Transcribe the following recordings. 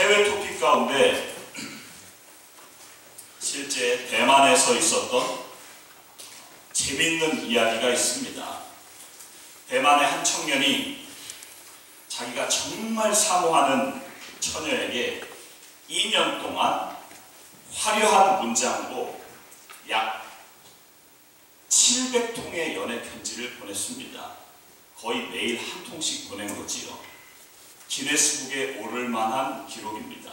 해외 토픽 가운데 실제 대만에서 있었던 재밌는 이야기가 있습니다. 대만의 한 청년이 자기가 정말 사모하는 처녀에게 2년 동안 화려한 문장으로 약 700통의 연애 편지를 보냈습니다. 거의 매일 한 통씩 보낸 거지요. 기네스북에 오를 만한 기록입니다.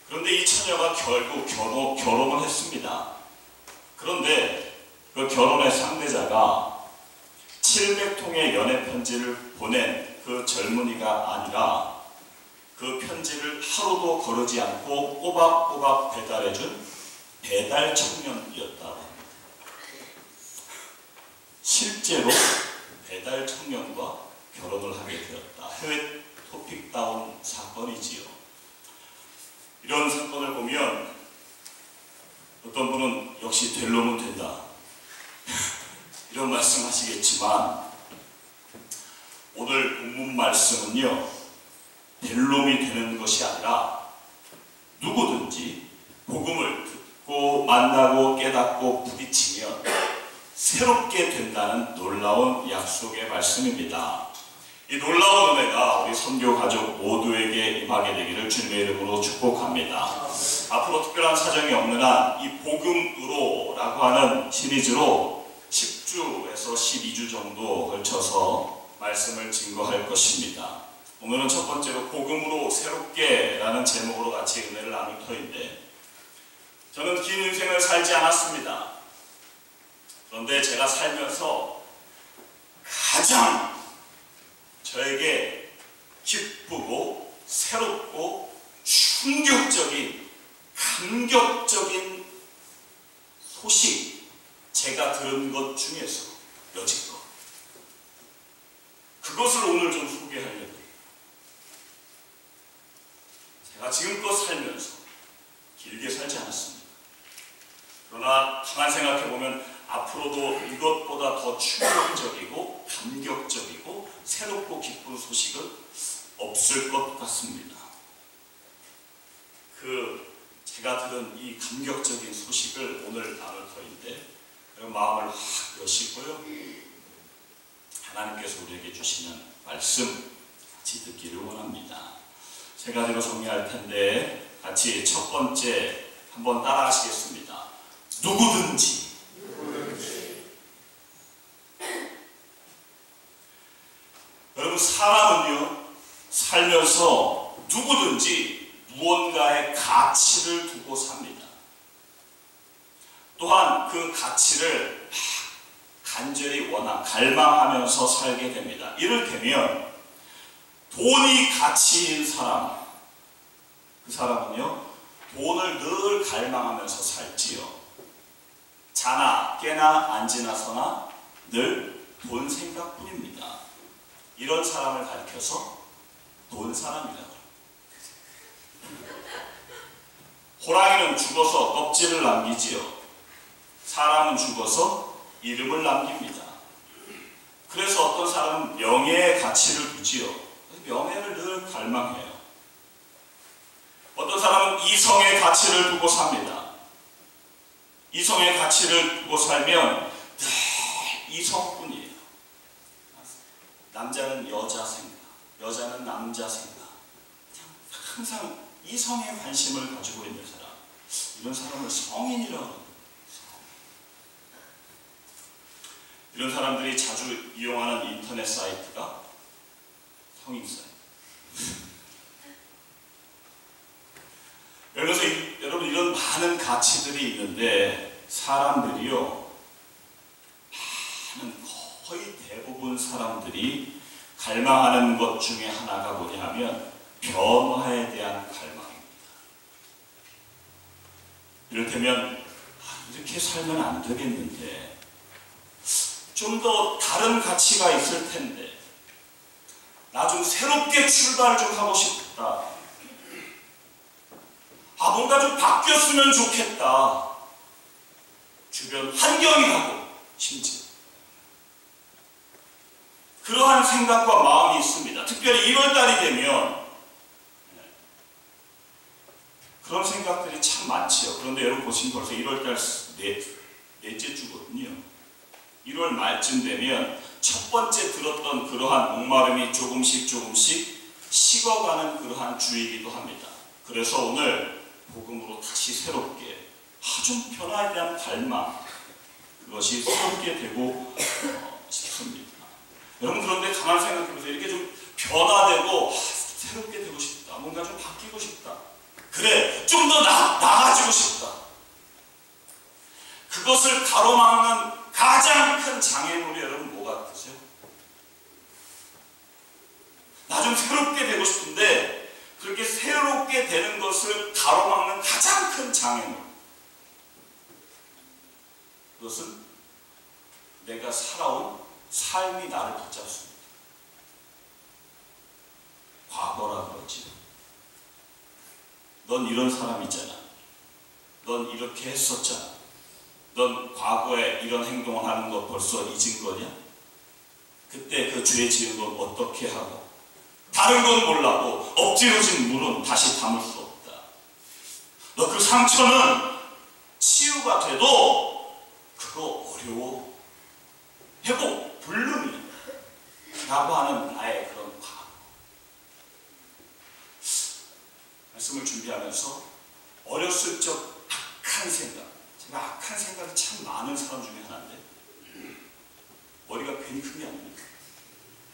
그런데 이 처녀가 결국 결혼을 했습니다. 그런데 그 결혼의 상대자가 700통의 연애 편지를 보낸 그 젊은이가 아니라 그 편지를 하루도 거르지 않고 꼬박꼬박 배달해준 배달 청년이었다고 합니다. 실제로 배달 청년과 결혼을 하게 되었다. 해외 토픽다운 사건이지요. 이런 사건을 보면 어떤 분은 역시 될 놈은 된다 이런 말씀하시겠지만, 오늘 본문 말씀은요, 될 놈이 되는 것이 아니라 누구든지 복음을 듣고 만나고 깨닫고 부딪히면 새롭게 된다는 놀라운 약속의 말씀입니다. 이 놀라운 은혜가 우리 선교 가족 모두에게 임하게 되기를 주님의 이름으로 축복합니다. 앞으로 특별한 사정이 없는 한 이 복음으로라고 하는 시리즈로 10주에서 12주 정도 걸쳐서 말씀을 증거할 것입니다. 오늘은 첫 번째로 복음으로 새롭게 라는 제목으로 같이 은혜를 나눌 터인데, 저는 긴 인생을 살지 않았습니다. 그런데 제가 살면서 가장 저에게 기쁘고 새롭고 충격적인, 감격적인 소식, 제가 들은 것 중에서 여지껏 그것을 오늘 좀 소개하려고 해요. 제가 지금껏 살면서 길게 살지 않았습니다. 그러나 가만 생각해보면 앞으로도 이것보다 더 충격적이고 감격적이고 새롭고 기쁜 소식은 없을 것 같습니다. 제가 들은 이 감격적인 소식을 오늘 나눌 터인데, 그런 마음을 확 여시고요, 하나님께서 우리에게 주시는 말씀 같이 듣기를 원합니다. 세 가지로 정리할 텐데 같이 첫 번째 한번 따라 하시겠습니다. 누구든지. 여러분, 사람은요, 살면서 누구든지 무언가의 가치를 두고 삽니다. 또한 그 가치를 간절히 갈망하면서 살게 됩니다. 이를테면 돈이 가치인 사람, 그 사람은요, 돈을 늘 갈망하면서 살지요. 자나 깨나 앉으나 늘 돈 생각뿐입니다. 이런 사람을 가리켜서 돈 사람이라고. 호랑이는 죽어서 껍질을 남기지요. 사람은 죽어서 이름을 남깁니다. 그래서 어떤 사람은 명예의 가치를 두지요. 명예를 늘 갈망해요. 어떤 사람은 이성의 가치를 두고 삽니다. 이성의 가치를 두고 살면 늘 이성뿐이에요. 남자는 여자 생각, 여자는 남자 생각, 항상 이성에 관심을 가지고 있는 사람, 이런 사람을 성인이라고 합니다. 이런 사람들이 자주 이용하는 인터넷 사이트가 성인 사이트. 그래서 여러분, 이런 많은 가치들이 있는데 사람들이요, 거의 대부분 사람들이 갈망하는 것 중에 하나가 뭐냐면 변화에 대한 갈망입니다. 이를테면 이렇게 살면 안 되겠는데, 좀 더 다른 가치가 있을 텐데, 나 좀 새롭게 출발 좀 하고 싶다. 뭔가 좀 바뀌었으면 좋겠다. 주변 환경이라고, 심지어 그러한 생각과 마음이 있습니다. 특별히 1월달이 되면 그런 생각들이 참 많지요. 그런데 여러분 보시면 벌써 1월달 넷째 주거든요. 1월 말쯤 되면 첫 번째 들었던 그러한 목마름이 조금씩 식어가는 그러한 주이기도 합니다. 그래서 오늘 복음으로 다시 새롭게 좀 변화에 대한 갈망, 그것이 새롭게 되고 싶습니다. 여러분 그런데 가만히 생각해보세요. 이렇게 좀 변화되고 새롭게 되고 싶다. 뭔가 좀 바뀌고 싶다. 그래, 좀 더 나아지고 싶다. 그것을 가로막는 가장 큰 장애물이 여러분 뭐 같으세요? 나 좀 새롭게 되고 싶은데 그렇게 새롭게 되는 것을 가로막는 가장 큰 장애물, 그것은 내가 살아온 삶이 나를 붙잡습니다. 과거라 그러지. 넌 이런 사람이잖아. 넌 이렇게 했었잖아. 넌 과거에 이런 행동을 하는 거 벌써 잊은 거냐? 그때 그 죄 지은 건 어떻게 하고 다른 건 몰라도 엎질러진 물은 다시 담을 수 없다. 너 그 상처는 치유가 돼도 그거 어려워. 회복 불능이야 라고 하는 나의 그런 과거. 말씀을 준비하면서 어렸을 적 악한 생각, 제가 악한 생각이 참 많은 사람 중에 하나인데 머리가 괜히 큰 게 아닙니다.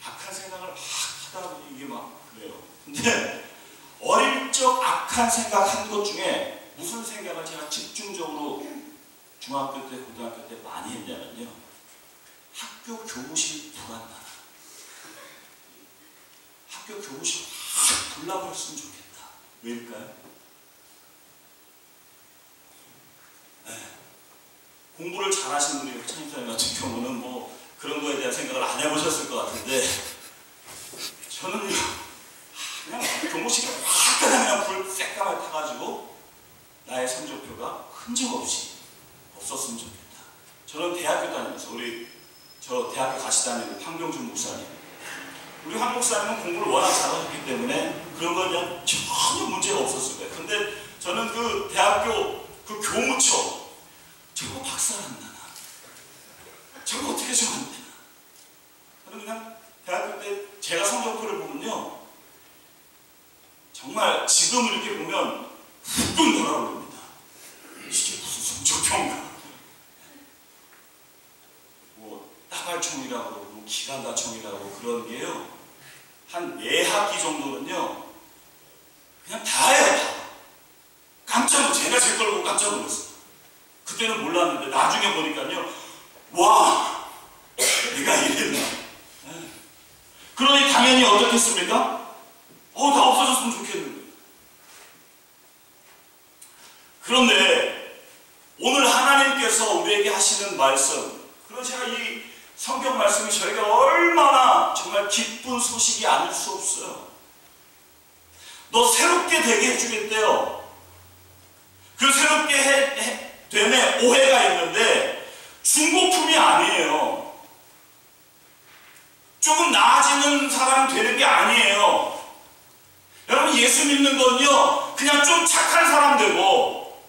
악한 생각을 막 하다 보니 이게 막 그래요. 근데 어릴 적 악한 생각 한 것 중에 무슨 생각을 제가 집중적으로 중학교 때, 고등학교 때 많이 했냐면요. 학교 교무실 불안하다. 학교 교무실 확 불나버렸으면 좋겠다. 왜일까요? 네. 공부를 잘하시는 우리 천임사님 같은 경우는 뭐 그런 거에 대한 생각을 안 해보셨을 것 같은데 저는요 그냥 교무실에 확 그냥 불 새까맣게 타가지고 나의 성적표가 흔적 없이 없었으면 좋겠다. 저는 대학교 다니면서 저 대학교 같이 다니는 황병준 목사님, 우리 황 목사님은 공부를 워낙 잘하셨기 때문에 그런 건 그냥 전혀 문제가 없었을 거예요. 근데 저는 그 대학교 그 교무처 저거 박살 안 나나? 저거 어떻게 좀 안 되나? 저는 그냥 대학교 때 제가 성적표를 보면요 정말 지금 이렇게 보면 훅 돌아오릅니다. 이게 무슨 성적표인가? 뭐 따발총이라고 그러고 기간다총이라고 그런 게요 한 4학기 정도는요 그냥 다 해요. 다. 깜짝 놀랐어요. 제가 제 걸 보고 깜짝 놀랐어요. 그때는 몰랐는데 나중에 보니까요 와 내가 이랬나. 그러니 당연히 어떻겠습니까? 다 없어졌으면 좋겠는데. 그런데 오늘 하나님께서 우리에게 하시는 말씀, 그런 제가 이 성경 말씀이 저희가 얼마나 정말 기쁜 소식이 아닐 수 없어요. 너 새롭게 되게 해주겠대요. 그 새롭게 됨에 오해가 있는데 중고품이 아니에요. 조금 나아지는 사람이 되는 게 아니에요. 여러분 예수 믿는 건요 그냥 좀 착한 사람 되고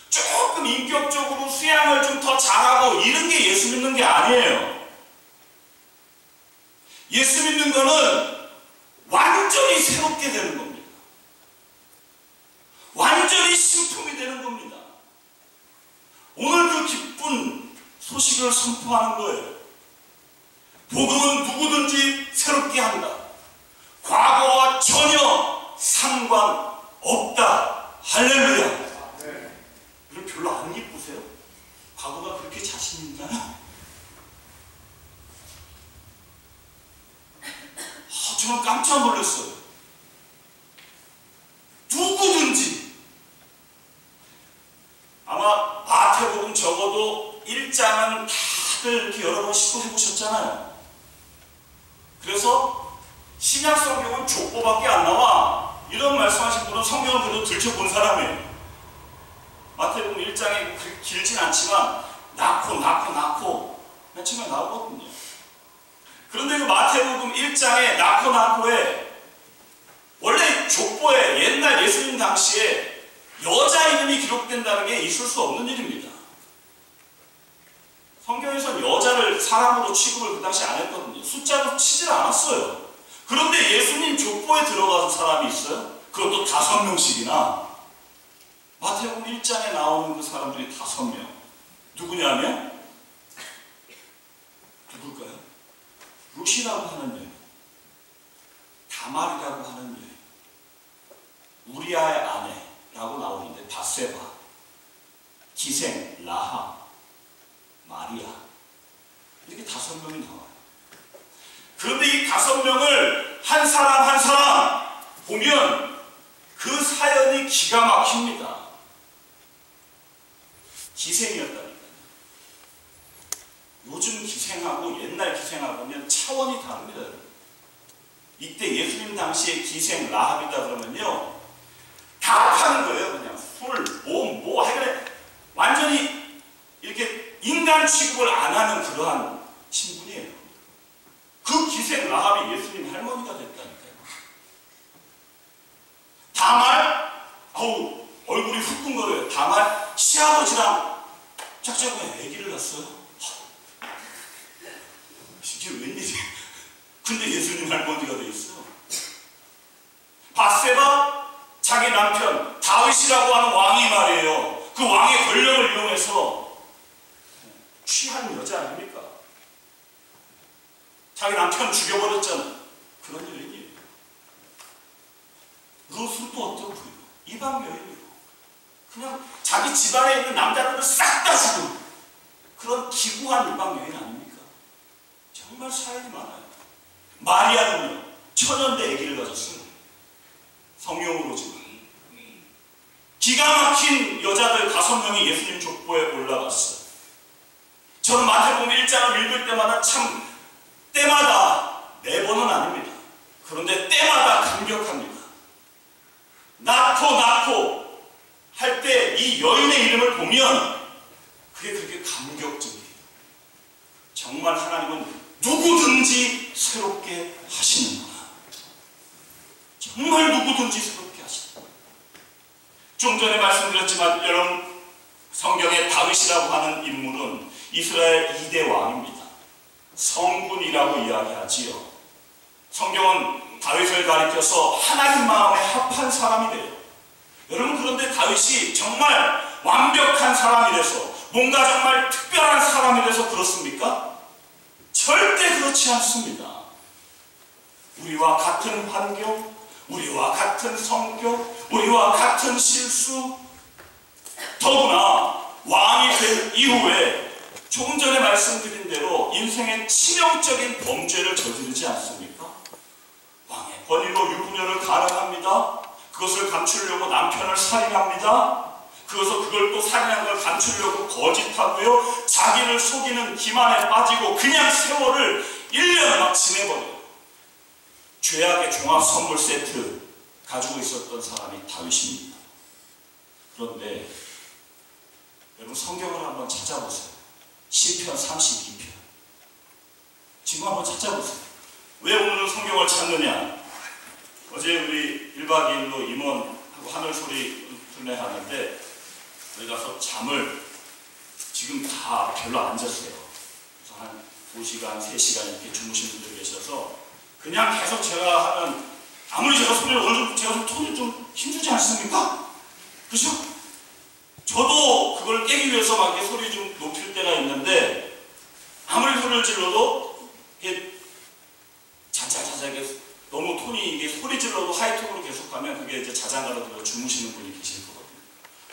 조금 인격적으로 수양을 좀 더 잘하고 이런 게 예수 믿는 게 아니에요. 예수 믿는 거는 완전히 새롭게 되는 겁니다. 완전히 신품이 되는 겁니다. 오늘 그 기쁜 소식을 선포하는 거예요. 복음은 누구든지 새롭게 한다. 과거와 전혀 상관없다. 할렐루야. 여러분 별로 안 기쁘세요? 과거가 그렇게 자신 있나요? 저는 깜짝 놀랐어요. 누구든지 아마 마태복음 적어도 1장은 다들 이렇게 여러 번 시도해 보셨잖아요. 그래서 신약 성경은 족보밖에 안 나와. 이런 말씀하신 분은 성경을 그래도 들춰본 사람이에요. 마태복음 1장에 그렇게 길진 않지만 낳고 맨 처음에 나오거든요. 그런데 그 마태복음 1장에 낳고에 원래 족보에 옛날 예수님 당시에 여자 이름이 기록된다는 게 있을 수 없는 일입니다. 성경에서는 여자를 사람으로 취급을 그 당시 안 했거든요. 숫자로 치질 않았어요. 그런데 예수님 족보에 들어가는 사람이 있어요. 그것도 5명씩이나. 마태복음 1장에 나오는 그 사람들이 5명. 누구냐면 누굴까요? 룻이라고 하는 여인, 다말이라고 하는 여인, 우리아의 아내라고 나오는데 바세바, 기생 라합, 마리아, 이렇게 5명이 나와요. 그런데 이 5명을 한 사람 한 사람 보면 그 사연이 기가 막힙니다. 기생이었다니까요. 요즘 기생하고 옛날 기생하고는 차원이 다릅니다. 이때 예수님 당시에 기생 라합이다 그러면요, 다 파는 거예요. 그냥 술, 뭐 하여간 완전히 이렇게 인간 취급을 안 하는 그러한 신분이에요. 그 기생 라합이 예수님 할머니가 됐다니까요. 다말, 얼굴이 후끈거려요. 다말 시아버지랑 짝짝이에 아기를 낳았어요. 이게 웬일이야? 근데 예수님 할머니가 돼 있어. 바세바, 자기 남편 다윗이라고 하는 왕이 말이에요. 그 왕의 권력을 이용해서 취한 여자 아닙니까? 자기 남편 죽여버렸잖아요. 그런 여인이에요. 룻은 또 어떻고요? 이방 여인이에요. 그냥 자기 집안에 있는 남자들을 싹 다 죽은 그런 기구한 이방 여인 아닙니까? 정말 사연이 많아요. 마리아는요, 천연대 아기를 가졌어요. 성령으로 지금. 기가 막힌 여자들 5명이 예수님 족보에 올라갔어요. 저는 마태복음 1장을 읽을 때마다 참, 때마다, 매번은 아닙니다. 그런데 때마다 감격합니다. 낳고 할 때 이 여인의 이름을 보면 그게 그렇게 감격적이에요. 정말 하나님은 누구든지 새롭게 하시는구나. 정말 누구든지 새롭게 하시는구나. 좀 전에 말씀드렸지만 여러분, 성경에 다윗이라고 하는 인물은 이스라엘 2대 왕입니다. 성군이라고 이야기하지요. 성경은 다윗을 가리켜서 하나님 마음에 합한 사람이 돼요. 여러분, 그런데 다윗이 정말 완벽한 사람이 돼서, 뭔가 정말 특별한 사람이 돼서 그렇습니까? 절대 그렇지 않습니다. 우리와 같은 환경, 우리와 같은 성격, 우리와 같은 실수, 더구나 왕이 된 이후에 조금 전에 말씀드린 대로 인생의 치명적인 범죄를 저지르지 않습니까? 왕의 권위로 유부녀를 가늠합니다. 그것을 감추려고 남편을 살인합니다. 그걸 또 살인한 걸 감추려고 거짓하고요. 자기를 속이는 기만에 빠지고 그냥 세월을 1년 막 지내버려요. 죄악의 종합 선물 세트 가지고 있었던 사람이 다윗입니다. 그런데 여러분, 성경을 한번 찾아보세요. 시편 32편. 지금 한번 찾아보세요. 왜 오늘은 성경을 찾느냐? 어제 우리 1박 2일로 임원하고 하늘소리 순례하는데 저희 가서 잠을 지금 다 별로 안 잤어요. 그래서 한 2시간, 3시간 이렇게 주무신 분들 계셔서 그냥 계속 제가 하면, 아무리 제가 소리를 오늘 제가 좀 톤이 좀 힘들지 않습니까? 그죠? 저도 그걸 깨기 위해서 막 이렇게 소리 좀 높일 때가 있는데, 아무리 소리를 질러도 이게 자자자자하게 너무 톤이 이게 소리 질러도 하이톤으로 계속하면 그게 이제 자장가로 들어 주무시는 분이 계실 거거든요.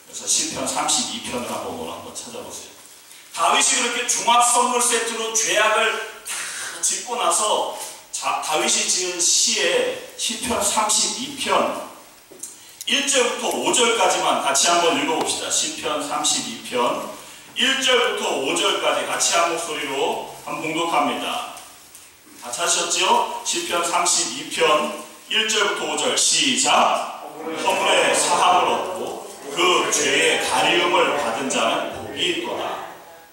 그래서 시편 32편을 한번 찾아보세요. 다윗이 그렇게 종합 선물 세트로 죄악을 다 짓고 나서 다윗이 지은 시에 시편 32편 1절부터 5절까지만 같이 한번 읽어봅시다. 시편 32편 1절부터 5절까지 같이 한 목소리로 한번 봉독합니다. 다 찾으셨죠? 시편 32편 1절부터 5절 시작. 허물의 사함을 얻고 그 죄의 가리움을 받은 자는 복이 있도다.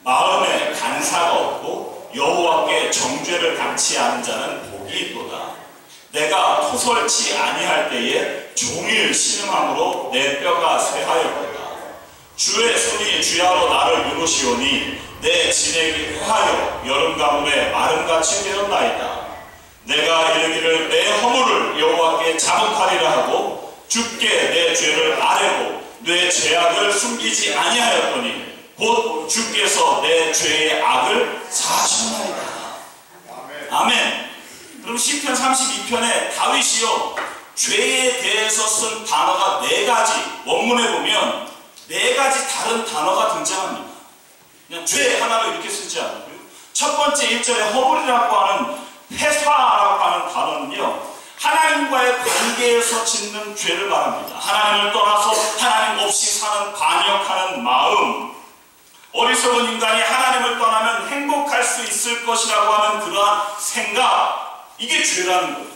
마음에 간사가 없고 여호와께 정죄를 당치 않은 자는 복이 있도다. 내가 토설치 아니할 때에 종일 신음함으로 내 뼈가 쇠하였도다. 주의 손이 주야로 나를 누르시오니 내 진액이 회하여 여름 가뭄에 마름같이 되었나이다. 내가 이르기를 내 허물을 여호와께 자복하리라 하고 주께 내 죄를 아뢰고 내 죄악을 숨기지 아니하였더니 곧 주께서 내 죄의 악을 사하셨나이다. 아멘. 그럼 시편 32편에 다윗이요 죄에 대해서 쓴 단어가 4가지, 원문에 보면 4가지 다른 단어가 등장합니다. 그냥 죄 하나로 이렇게 쓰지 않고요. 첫 번째 1절에 허물이라고 하는 회사라고 하는 단어는요, 하나님과의 관계에서 짓는 죄를 말합니다. 하나님을 떠나서 하나님 없이 사는 반역하는 마음, 어리석은 인간이 하나님을 떠나면 행복할 수 있을 것이라고 하는 그러한 생각, 이게 죄라는 거예요.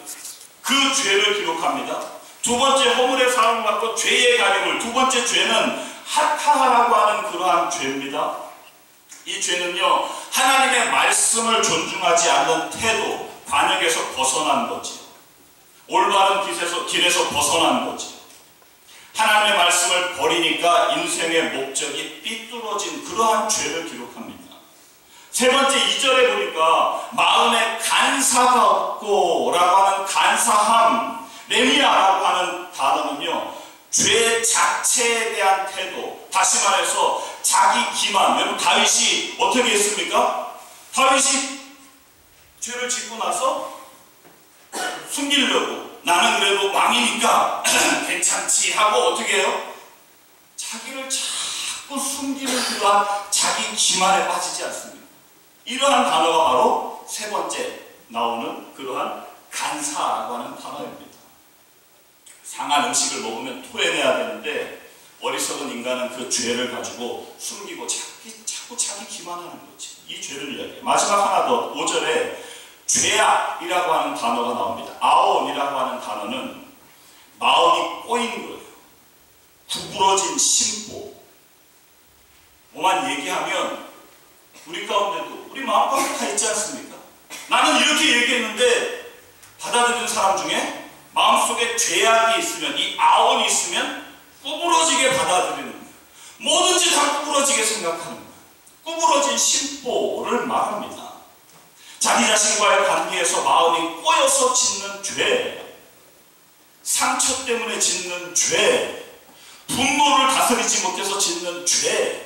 그 죄를 기록합니다. 두 번째 허물의 사랑을 받고 죄의 가림을, 두 번째 죄는 하타하라고 하는 그러한 죄입니다. 이 죄는요, 하나님의 말씀을 존중하지 않는 태도, 반역에서 벗어난 거지. 올바른 길에서 벗어난 거지. 하나님의 말씀을 버리니까 인생의 목적이 삐뚤어진 그러한 죄를 기록합니다. 세 번째 2절에 보니까 마음에 간사가 없고 라고 하는 간사함, 레미아라고 하는 단어는요, 죄 자체에 대한 태도, 다시 말해서 자기 기만. 여러분 다윗이 어떻게 했습니까? 다윗이 죄를 짓고 나서 숨기려고, 나는 그래도 왕이니까 괜찮지 하고 어떻게 해요? 자기를 자꾸 숨기는 그러한 자기 기만에 빠지지 않습니다. 이러한 단어가 바로 세 번째 나오는 그러한 간사라고 하는 단어입니다. 상한 음식을 먹으면 토해내야 되는데 어리석은 인간은 그 죄를 가지고 숨기고 자꾸 자기 기만하는 거지. 이 죄를 이야기해요. 마지막 하나 더, 5절에 죄악이라고 하는 단어가 나옵니다. 아온이라고 하는 단어는 마음이 꼬인 거예요. 구부러진 심보. 뭐만 얘기하면 우리 가운데도, 우리 마음 가운데 다 있지 않습니까? 나는 이렇게 얘기했는데 받아들이는 사람 중에 마음속에 죄악이 있으면, 이 아온이 있으면 구부러지게 받아들이는 거예요. 뭐든지 다 구부러지게 생각하는 거예요. 구부러진 심보를 말합니다. 자기 자신과의 관계에서 마음이 꼬여서 짓는 죄, 상처 때문에 짓는 죄, 분노를 다스리지 못해서 짓는 죄,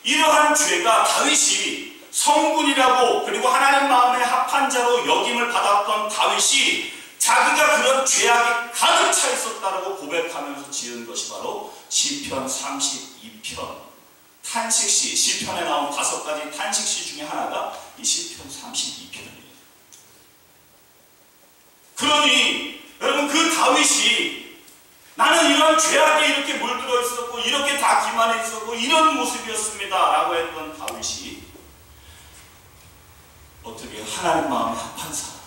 이러한 죄가 다윗이 성군이라고, 그리고 하나님 마음에 합한 자로 여김을 받았던 다윗이 자기가 그런 죄악이 가득 차 있었다고 고백하면서 지은 것이 바로 시편 32편. 탄식시, 시편에 나온 5가지 탄식시 중에 하나가 이 시편 32편입니다. 그러니 여러분, 그 다윗이 나는 이런 죄악에 이렇게 물들어 있었고 이렇게 다 기만해 있었고 이런 모습이었습니다 라고 했던 다윗이 어떻게 하나님 마음에 합한 사람,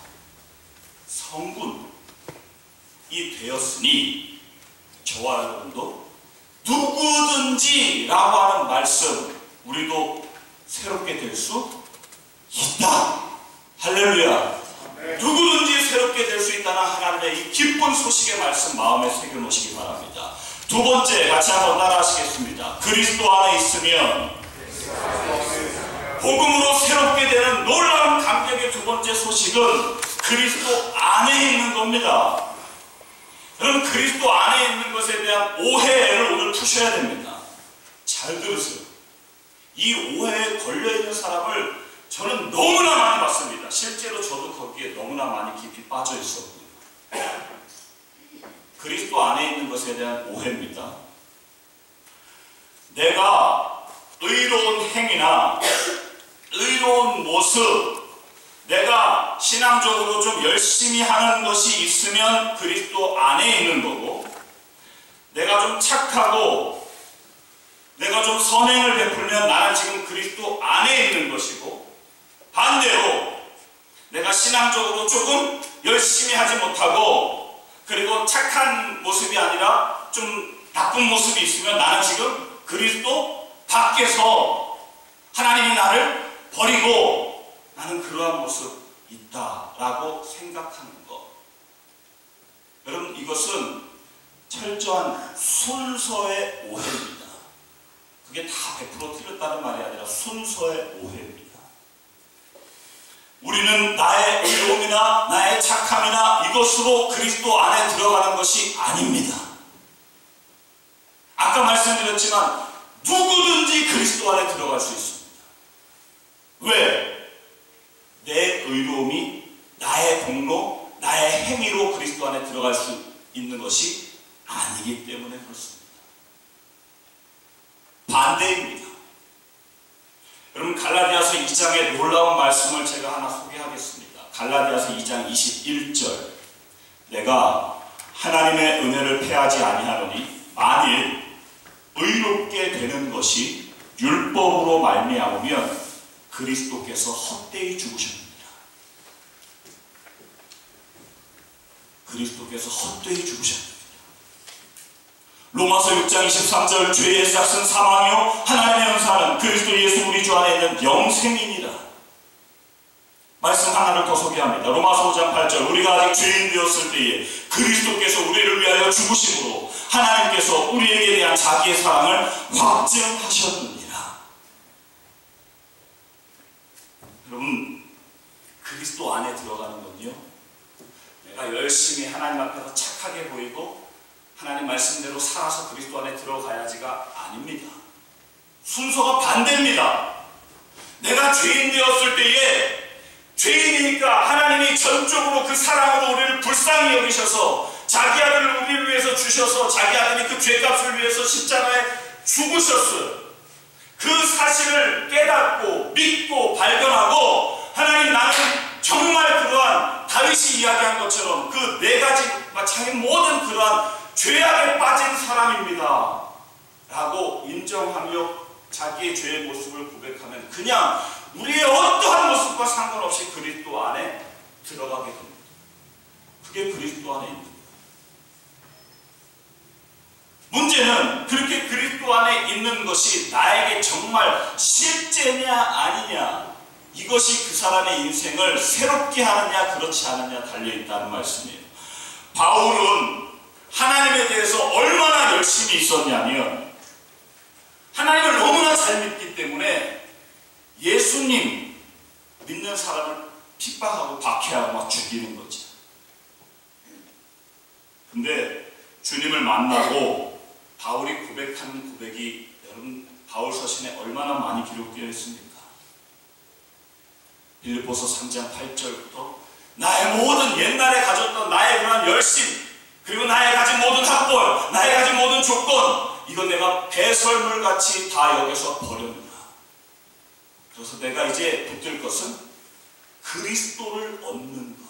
성군이 되었으니 저와 여러분도 누구든지 라고 하는 말씀, 우리도 새롭게 될 수 있다. 할렐루야. 네. 누구든지 새롭게 될 수 있다는 하나님의 이 기쁜 소식의 말씀 마음에 새겨놓으시기 바랍니다. 두 번째, 같이 한번 따라 하시겠습니다. 그리스도 안에 있으면 복음으로 새롭게 되는 놀라운 감격의 두 번째 소식은 그리스도 안에 있는 겁니다. 여러분, 그리스도 안에 있는 것에 대한 오해를 오늘 푸셔야 됩니다. 잘 들으세요. 이 오해에 걸려있는 사람을 저는 너무나 많이 봤습니다. 실제로 저도 거기에 너무나 많이 깊이 빠져 있었고요. 그리스도 안에 있는 것에 대한 오해입니다. 내가 의로운 행위나 의로운 모습, 내가 신앙적으로 좀 열심히 하는 것이 있으면 그리스도 안에 있는 거고, 내가 좀 착하고 내가 좀 선행을 베풀면 나는 지금 그리스도 안에 있는 것이고, 반대로 내가 신앙적으로 조금 열심히 하지 못하고 그리고 착한 모습이 아니라 좀 나쁜 모습이 있으면 나는 지금 그리스도 밖에서 하나님이 나를 버리고 나는 그러한 모습 있다라고 생각하는 것. 여러분, 이것은 철저한 순서의 오해입니다. 그게 다 100% 틀렸다는 말이 아니라 순서의 오해입니다. 우리는 나의 의로움이나 나의 착함이나 이것으로 그리스도 안에 들어가는 것이 아닙니다. 아까 말씀드렸지만 누구든지 그리스도 안에 들어갈 수 있습니다. 왜? 내 의로움이 나의 공로, 나의 행위로 그리스도 안에 들어갈 수 있는 것이 아니기 때문에 그렇습니다. 반대입니다. 여러분, 갈라디아서 2장의 놀라운 말씀을 제가 하나 소개하겠습니다. 갈라디아서 2장 21절. 내가 하나님의 은혜를 패하지 아니하노니 만일 의롭게 되는 것이 율법으로 말미암으면 그리스도께서 헛되이 죽으셨느니라. 그리스도께서 헛되이 죽으셨느니라. 로마서 6장 23절. 죄의 삭은 사망이요 하나님의 은사는 그리스도 예수 우리 주 안에 있는 영생이니라. 말씀 하나를 더 소개합니다. 로마서 5장 8절. 우리가 아직 죄인 되었을 때에 그리스도께서 우리를 위하여 죽으심으로 하나님께서 우리에게 대한 자기의 사랑을 확증하셨느니라. 여러분, 그리스도 안에 들어가는 건요, 내가 열심히 하나님 앞에서 착하게 보이고 하나님 말씀대로 살아서 그리스도 안에 들어가야지가 아닙니다. 순서가 반대입니다. 내가 죄인 되었을 때에 죄인이니까 하나님이 전적으로 그 사랑으로 우리를 불쌍히 여기셔서 자기 아들을 우리를 위해서 주셔서 자기 아들이 그 죄값을 위해서 십자가에 죽으셨어요. 그 사실을 깨닫고 믿고 발견하고 하나님, 나는 정말 그러한 다윗이 이야기한 것처럼 그 네 가지 자기 모든 그러한 죄악에 빠진 사람입니다 라고 인정하며 자기의 죄의 모습을 고백하면 그냥 우리의 어떠한 모습과 상관없이 그리스도 안에 들어가게 됩니다. 그게 그리스도 안에 있는 거예요. 문제는 그렇게 그리스도 안에 있는 것이 나에게 정말 실제냐 아니냐, 이것이 그 사람의 인생을 새롭게 하느냐 그렇지 않느냐 달려있다는 말씀이에요. 바울은 하나님에 대해서 얼마나 열심히 있었냐면 하나님을 너무나 잘 믿기 때문에 예수님 믿는 사람을 핍박하고 박해하고 막 죽이는 거지. 근데 주님을 만나고 바울이 고백하는 고백이 여러분 바울 서신에 얼마나 많이 기록되어 있습니까? 빌립보서 3장 8절부터 나의 모든 옛날에 가졌던 나의 그런 열심, 그리고 나의 가진 모든 학벌, 나의 가진 모든 조건, 이건 내가 배설물같이 다 여기서 버렸노라. 그래서 내가 이제 붙들 것은 그리스도를 얻는 것.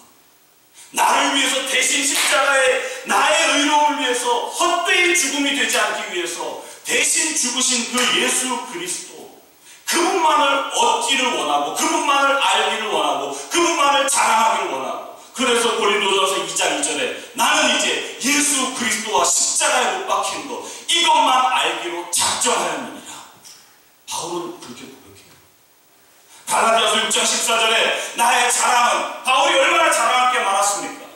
나를 위해서 대신 십자가에 나의 의로움을 위해서 헛되이 죽음이 되지 않기 위해서 대신 죽으신 그 예수 그리스도, 그분만을 얻기를 원하고 그분만을 알기를 원하고 그분만을 자랑하기를 원하고, 그래서 고린도전서 2장 2절에 나는 이제 예수 그리스도와 십자가에 못 박힌 것 이것만 알기로 작정하였느니라. 바울은 그렇게 고백해요. 갈라디아서 6장 14절에 나의 자랑은, 바울이 얼마나 자랑할 게 많았습니까?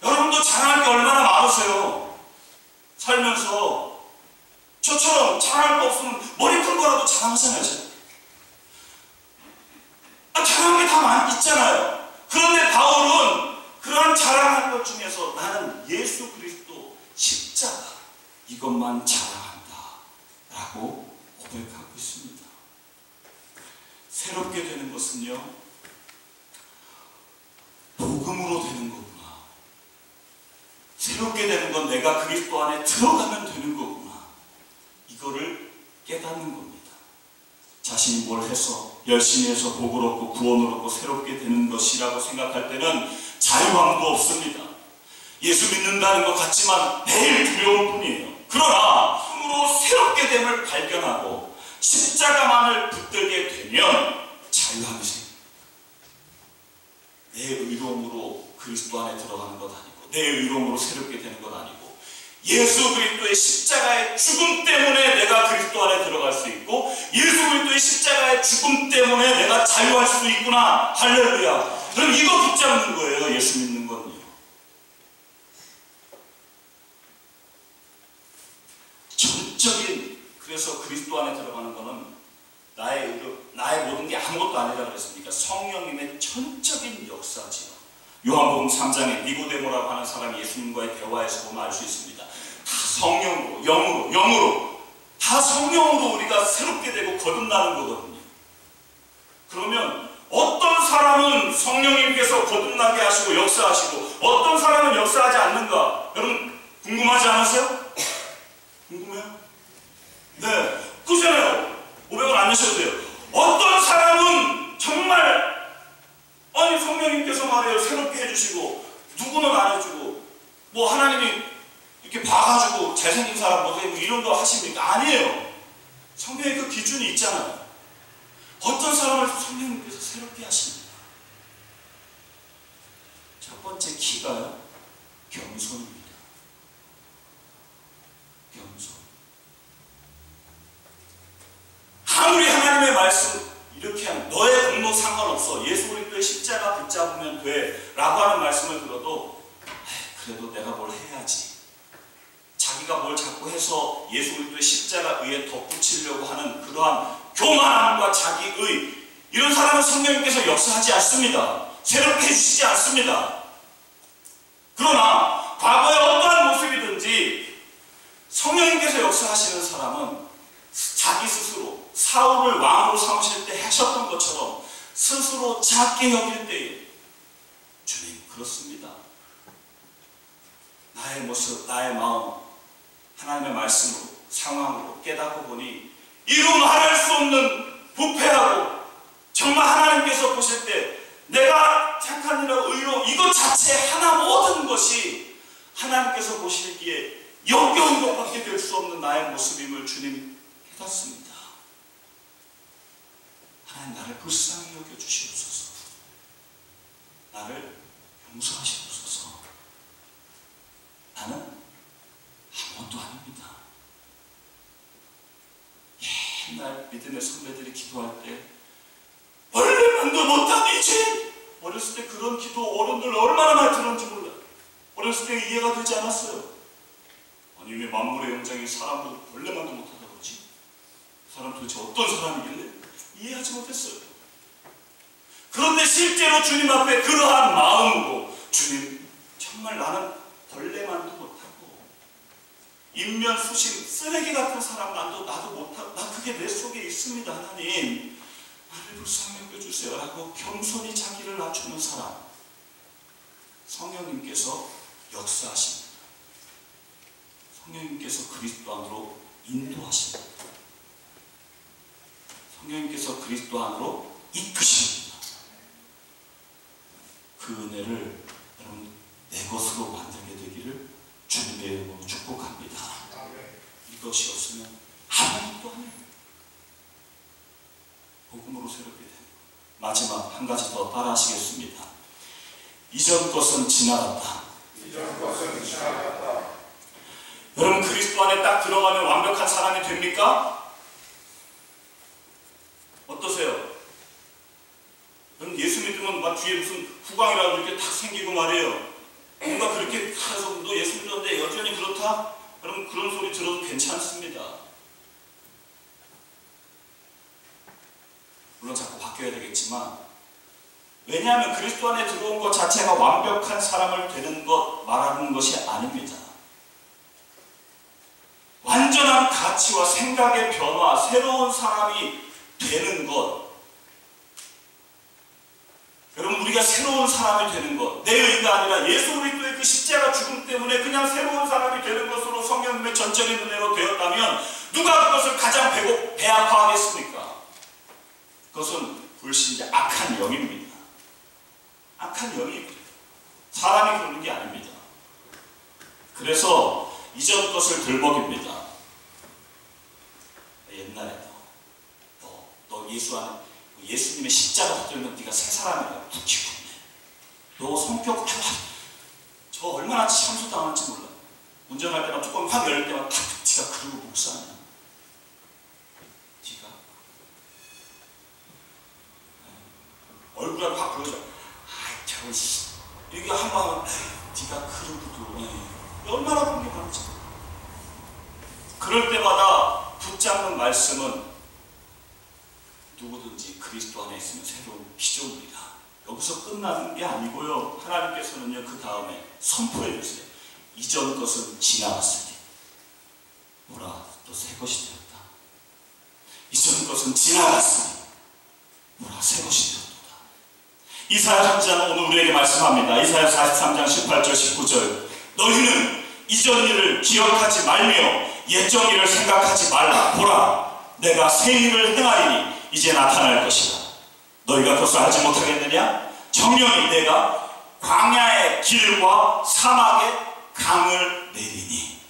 여러분도 자랑할 게 얼마나 많으세요? 살면서 저처럼 자랑할 거 없으면 머리 큰 거라도 자랑하잖아요. 자랑할 게 다 있잖아요. 그런데 바울은 그런 자랑할 것 중에서 나는 예수 그리스도 십자가 이것만 자랑한다 라고 고백하고 있습니다. 새롭게 되는 것은요, 복음으로 되는 거구나. 새롭게 되는 건 내가 그리스도 안에 들어가면 되는 거구나. 이거를 깨닫는 겁니다. 자신이 뭘 해서 열심히 해서 복을 얻고 구원을 얻고 새롭게 되는 것이라고 생각할 때는 자유함도 없습니다. 예수 믿는다는 것 같지만 매일 두려울 뿐이에요. 그러나 힘으로 새롭게 됨을 발견하고 십자가만을 붙들게 되면 자유함이 생깁니다. 내 의로움으로 그리스도 안에 들어가는 것 아니고 내 의로움으로 새롭게 되는 것 아니고 예수 그리스도의 십자가의 죽음 때문에 내가 그리스도 안에 들어갈 수 있고 예수 그리스도의 십자가의 죽음 때문에 내가 자유할 수 있구나. 할렐루야. 그럼 이거 붙잡는 거예요. 예수 믿는 건요. 안에 들어가는 것은 나의 의료, 나의 모든 게 아무것도 아니라 그랬으니까 성령님의 전적인 역사지요. 요한복음 3장에 니고데모라고 하는 사람이 예수님과의 대화에서 보면 알 수 있습니다. 다 성령으로, 영으로 다 성령으로 우리가 새롭게 되고 거듭나는 거거든요. 그러면 어떤 사람은 성령님께서 거듭나게 하시고 역사하시고 어떤 사람은 역사하지 않는가? 여러분 궁금하지 않으세요? 궁금해요? 네, 그잖아요. 500원 안 내셔도 돼요. 어떤 사람은 정말 아니 성령님께서 말해요 새롭게 해주시고 누구는 안 해주고 뭐 하나님이 이렇게 봐가지고 잘생긴 사람 뭐 이런 거 하십니까? 아니에요. 성경에 그 기준이 있잖아요. 어떤 사람을 성령님께서 새롭게 하십니다. 첫 번째 키가요 겸손입니다. 겸손. 아무리 하나님의 말씀 이렇게 하면 너의 공로 상관없어. 예수 그리스도의 십자가 붙잡으면 돼 라고 하는 말씀을 들어도 그래도 내가 뭘 해야지. 자기가 뭘 자꾸 해서 예수 그리스도의 십자가 위에 덧붙이려고 하는 그러한 교만함과 자기의 이런 사람은 성령님께서 역사하지 않습니다. 새롭게 해주시지 않습니다. 그러나 과거의 어떠한 모습이든지 성령님께서 역사하시는 사람은 자기 스스로 사울을 왕으로 삼으실 때 하셨던 것처럼 스스로 작게 여길 때에 주님 그렇습니다. 나의 모습, 나의 마음 하나님의 말씀으로 상황으로 깨닫고 보니 이루 말할 수 없는 부패하고 정말 하나님께서 보실 때 내가 착한 일하고 의로 이것 자체 하나 모든 것이 하나님께서 보시기에 역겨운 것밖에 될 수 없는 나의 모습임을 주님 깨닫습니다. 하나님 나를 불쌍히 여겨주시옵소서. 나를 용서하시옵소서. 나는 아무것도 아닙니다. 옛날 믿음의 선배들이 기도할 때 벌레만도 못한 이 죄! 어렸을 때 그런 기도 어른들 얼마나 많이 들었는지 몰라요. 어렸을 때 이해가 되지 않았어요. 아니 왜 만물의 영장이 사람도 벌레만도 못하다 그러지? 사람 도대체 어떤 사람이길래? 이해하지 못했어요. 그런데 실제로 주님 앞에 그러한 마음으로 주님 정말 나는 벌레만도 못하고 인면수심 쓰레기 같은 사람만도 나도 못하고 나 그게 내 속에 있습니다. 하나님 나를 불쌍히 여겨주세요 라고 겸손히 자기를 낮추는 사람 성령님께서 역사하십니다. 성령님께서 그리스도 안으로 인도하십니다. 성령님께서 그리스도 안으로 이끄십니다. 그 은혜를 여러분 내 것으로 만들게 되기를 주님의 이름으로 축복합니다. 이것이 없으면 아무것도 아니에요. 복음으로 새롭게 됩니다. 마지막 한 가지 더 따라 하시겠습니다. 이전 것은 지나갔다. 여러분 그리스도 안에 딱 들어가면 완벽한 사람이 됩니까? 어떠세요? 여러분 예수 믿으면 막 뒤에 무슨 후광이라도 이렇게 탁 생기고 말이에요. 뭔가 그렇게 해서 너 예수 믿었는데 여전히 그렇다? 여러분 그런 소리 들어도 괜찮습니다. 물론 자꾸 바뀌어야 되겠지만 왜냐하면 그리스도 안에 들어온 것 자체가 완벽한 사람을 되는 것 말하는 것이 아닙니다. 완전한 가치와 생각의 변화, 새로운 사람이 되는 것. 여러분 우리가 새로운 사람이 되는 것, 내 의가 아니라 예수 그리스도의 그 십자가 죽음 때문에 그냥 새로운 사람이 되는 것으로 성령님의 전적인 은혜로 되었다면 누가 그것을 가장 배아파하겠습니까? 그것은 불신자 악한 영입니다. 악한 영입니다. 사람이 그러는 게 아닙니다. 그래서 이전 것을 들먹입니다. 옛날에 너 예수 안에 예수님의 십자가 붙들면 네가 새 사람이라고 붙이고 너 성격 저 얼마나 참소당할지 몰라. 운전할 때만 뚜껑 확 열릴 때만 탁 네가 그러고 목사냐? 네가 얼굴에 확 보여줘. 아이 저런 이게 한번 하면 네가 그러고 얼마나 그런 게 많지. 그럴 때마다 붙잡는 말씀은 누구든지 그리스도 안에 있으면 새로운 피조물이다. 여기서 끝나는 게 아니고요. 하나님께서는요, 그 다음에 선포해 주세요. 이전 것은 지나갔으니 보라, 또 새 것이 되었다. 이전 것은 지나갔으니 보라, 새 것이 되었다. 이사야 선지자는 오늘 우리에게 말씀합니다. 이사야 43장 18절 19절 너희는 이전 일을 기억하지 말며 옛적 일을 생각하지 말라. 보라, 내가 새 일을 행하리니 이제 나타날 것이다. 너희가 그것을 알지 못하겠느냐? 정령이 내가 광야의 길과 사막의 강을 내리니.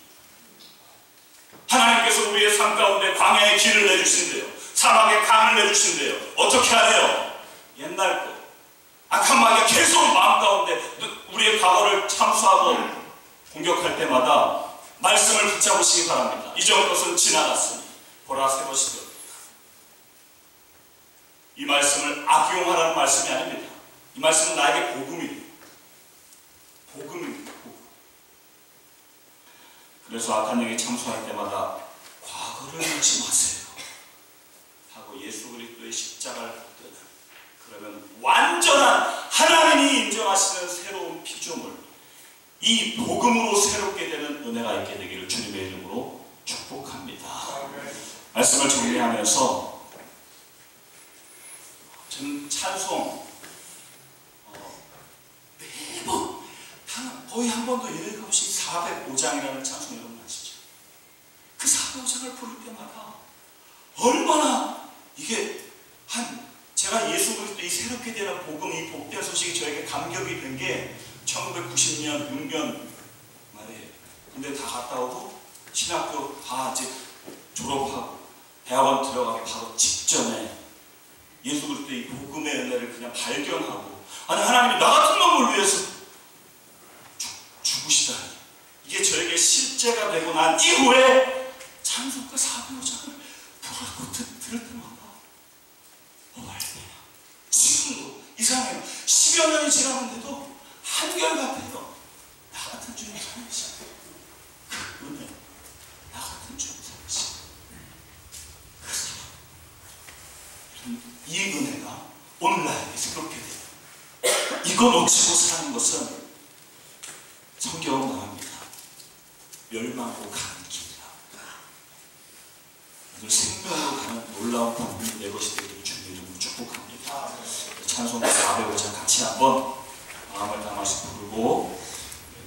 하나님께서 우리의 삶 가운데 광야의 길을 내주신대요. 사막의 강을 내주신대요. 어떻게 하래요? 옛날 것 악한 마귀가 계속 마음 가운데 우리의 과거를 참수하고 공격할 때마다 말씀을 붙잡으시기 바랍니다. 이전 것은 지나갔으니 보라, 새 것이 되었다. 이 말씀을 악용하라는 말씀이 아닙니다. 이 말씀은 나에게 복음이에요. 복음입니다. 복음. 그래서 악한 영이 참수할 때마다 과거를 잊지 마세요 하고 예수 그리스도의 십자가를 붙드는, 그러면 완전한 하나님이 인정하시는 새로운 피조물, 이 복음으로 새롭게 되는 은혜가 있게 되기를 주님의 이름으로 축복합니다. 말씀을 정리하면서 저는 찬송 매번 거의 한 번도 예외가 없이 405장이라는 찬송 여러분 아시죠? 그 405장을 부를 때마다 얼마나 이게 제가 예수 그리스도 이 새롭게 되는 복음, 이 복된 소식이 저에게 감격이 된 게 1990년 6년 말이에요. 근데 다 갔다 오고 신학교 다 이제 졸업하고 대학원 들어가기 바로 직전에 예수 그리스도 이 복음의 은혜를 그냥 발견하고, 아니 하나님이 나 같은 놈을 위해서 죽으시다니, 이게 저에게 실제가 되고 난 이후에 찬송가 405장을 부르고 들을 때마다 지금도 이상해요. 10여 년이 지났는데도 한결같아요. 나 같은 주님 살으시고 그 은혜, 나 같은 주님 살으시고 그 사랑, 이 은혜가 오늘 나에게 새롭게 돼요. 이거 놓치고 사는 것은 성경은 말합니다. 멸망으로 가는 길이라. 오늘 생명으로 가는 놀라운 복음이 내 것이 되기를 주님의 이름으로 축복합니다. 찬송가 405장 같이 한번 마음을 담아서 부르고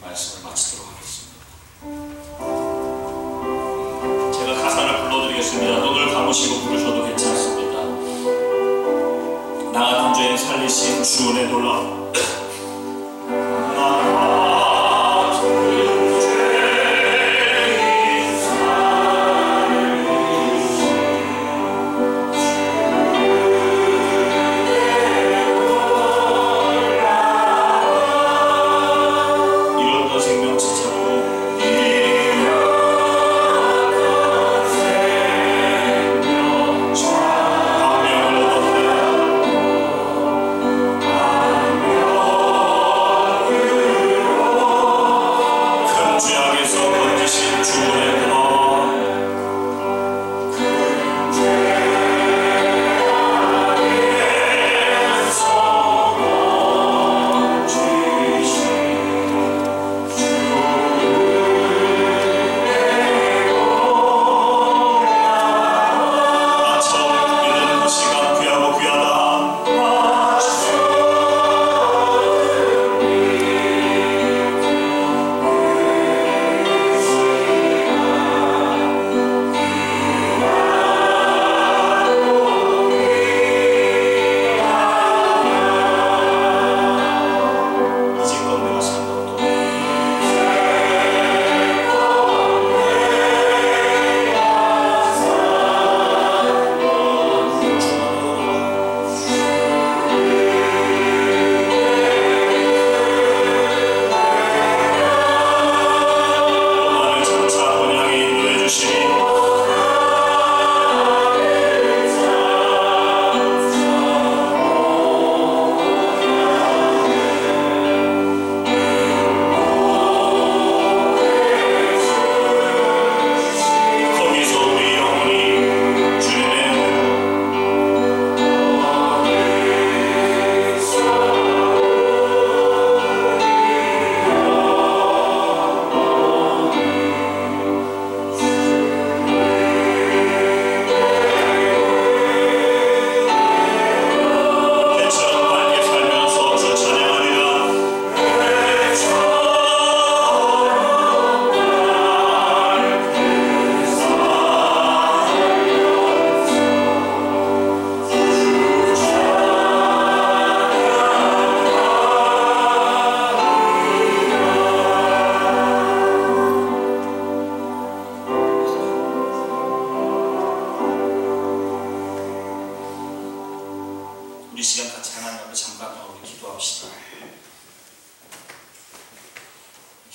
말씀을 마치도록 하겠습니다. 제가 가사를 불러드리겠습니다. 눈을 감으시고 부르셔도 괜찮습니다. 나 같은 죄인 살리신 주 은혜 놀라움. 감명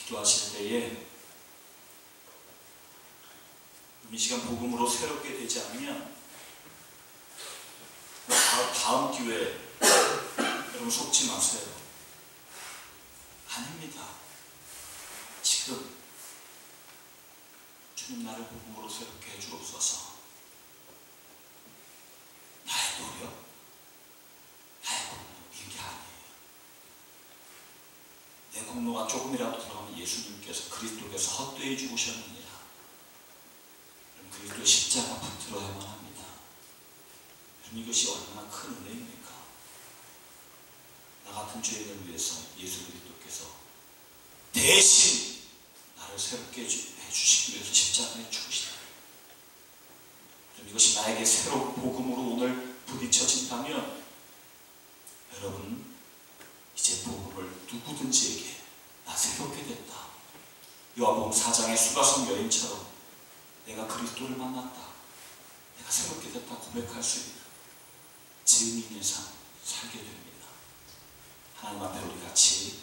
기도하실 때에 이 시간 복음으로 새롭게 되지 않으면 다음 기회에 여러분 속지 마세요. 아닙니다. 지금 주님 나를 복음으로 새롭게 해주옵소서. 나의 노력, 나의 공로, 이게 아니에요. 내 공로가 조금이라도 들어가면 예수님께서 그리스도께서 헛되이 죽으셨느니라. 그리스도의 십자가 붙들어야만 합니다. 이것이 얼마나 큰 은혜입니까? 나 같은 죄인을 위해서 예수 그리스도께서 대신 나를 새롭게 해주시기 위해서 십자가에 죽으시다. 이것이 나에게 새로운 복음으로 오늘 부딪혀진다면 여러분 이제 복음을 누구든지에게 나 새롭게 됐다. 요한복음 4장의 수가성 여인처럼 내가 그리스도를 만났다. 내가 새롭게 됐다 고백할 수 있는 증인의 삶 살게 됩니다. 하나님 앞에 우리 같이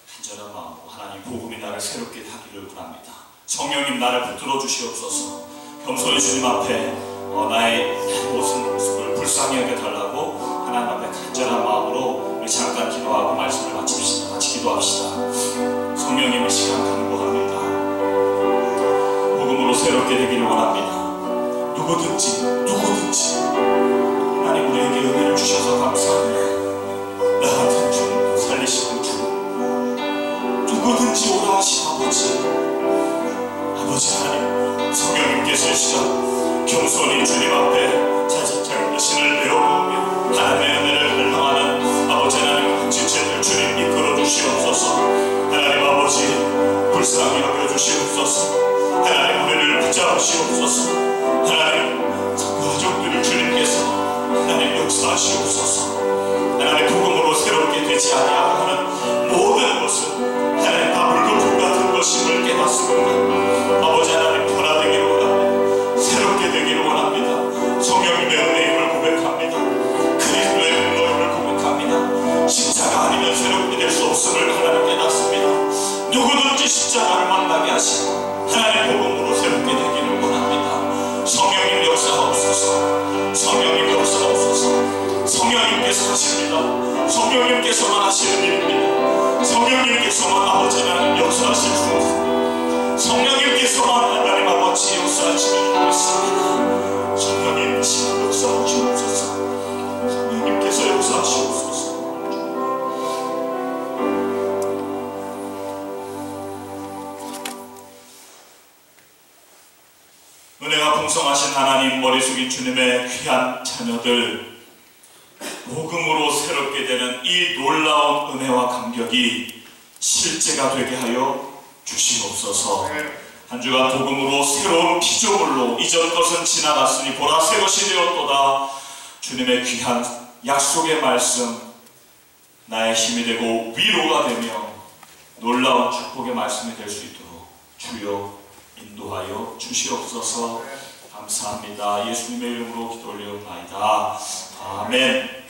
간절한 마음으로 하나님 복음이 나를 새롭게 하기를 원합니다. 성령님 나를 붙들어 주시옵소서. 겸손히 주님 앞에 나의 모습을 불쌍히 여겨달라고 하나님 앞에 간절한 마음으로 우리 잠깐 기도하고 말씀을 마칩시다. 같이 기도합시다. 성령님의 시간 간구합니다. 복음으로 새롭게 되기를 원합니다. 누구든지 하나님 우리에게 은혜를 주셔서 감사합니다. 나 같은 주 살리시는 주 누구든지 오라 하신 아버지 하나님 성령님께서 이 시간 겸손히 주님 앞에 자신을 내어놓으며 하나님의 은혜를 갈망하는 아버지 하나님 지체들 주님 이끌어 주시옵소서. 하나님 아버지 불쌍히 여겨 주시옵소서. 하나님 우리를 붙잡으시옵소서. 하나님 가족들을 주님께서 하나님 역사하시옵소서. 하나님 복음으로 새롭게 되지 아니하는 모든 것은 하나님 다 물거품 같은 것임을 깨닫습니다. 아버지 하나님 변화되기를 원합니다. 새롭게 되기를 원합니다. 성령님의 은혜임을 고백합니다. 그리스도의 공로임을 고백합니다. 십자가 아니면 새롭게 될 수 없음을 하나님 깨닫습니다. 누구든지 십자가를 만나게 하시고 하나님 복음으로 새롭게 되기를 원합니다. 성령님 역사하옵소서. 성령님 역사하옵소서. 성령님께서 하십니다. 성령님께서만 하시는 일입니다. 성령님께서만 아버지 하나님 역사하실 수 없습니다. 성령님께서만 하나님 아버지 역사하시는 줄 믿습니다. 성령님 지금 역사하시옵소서. 성령님께서 역사하시옵소서. 은혜가 풍성하신 하나님 머리 숙인 주님의 귀한 자녀들 복음으로 새롭게 되는 이 놀라운 은혜와 감격이 실제가 되게 하여 주시옵소서. 한 주간 복음으로 새로운 피조물로 이전 것은 지나갔으니 보라 새 것이 되었도다. 주님의 귀한 약속의 말씀 나의 힘이 되고 위로가 되며 놀라운 축복의 말씀이 될 수 있도록 주여 인도하여 주시옵소서. 감사합니다. 예수님의 이름으로 기도 올려옵나이다. 아멘.